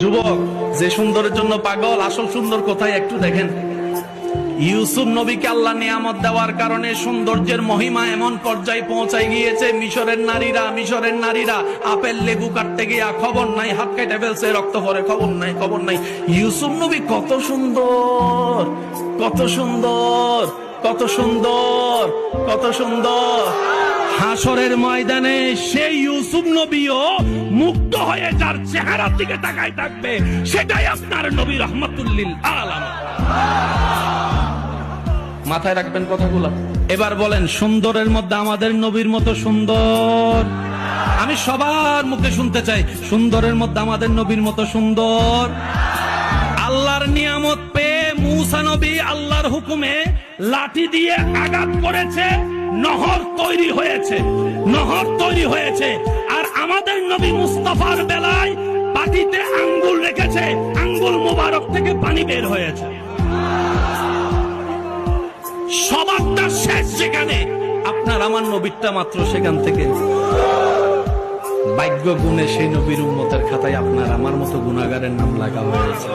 যুবক যে সুন্দরের জন্য পাগল, আসল সুন্দর কোথায় একটু দেখেন। ইউসুফ নবীকে আল্লাহ নিয়ামত দেওয়ার কারণে সৌন্দর্যের মহিমা এমন পর্যায়ে পৌঁছায় গিয়েছে, মিশরের নারীরা আপেল লেবু কাটতে গিয়া খবর নাই, হাত কেটে ফেলছে, রক্ত পরে খবর নাই। ইউসুফ নবী কত সুন্দর, কত সুন্দর, কত সুন্দর, কত সুন্দর। হাসরের ময়দানে সেই ইউসুফ নবীও মুক্ত হয়ে যার চেহারার দিকে তাকায় থাকবে, সেটাই আপনার নবী রহমাতুল্লিল আলামিন। মাথায় রাখবেন কথাগুলো। এবার বলেন, সুন্দরের মধ্যে আমাদের নবীর মতো সুন্দর? আমি সবার মুখে শুনতে চাই, সুন্দরের মধ্যে আমাদের নবীর মতো সুন্দর? আল্লাহর নিয়ামত পেয়ে মূসা নবী আল্লাহর হুকুমে লাঠি দিয়ে আঘাত করেছে, নহর তৈরি হয়েছে। আর আমাদের নবী মুস্তাফার বেলায় পাটিতে আঙ্গুল রেখেছে, আঙ্গুল মোবারক থেকে পানি বের হয়েছে। সবারটা শেষ সেখানে, আপনার আমার নবীরটা মাত্র সেখান থেকে। ভাগ্য গুণে সেই নবীর উম্মতের খাতায় আপনার আমার মতো গুনাহগারের নাম লাগা হয়েছে।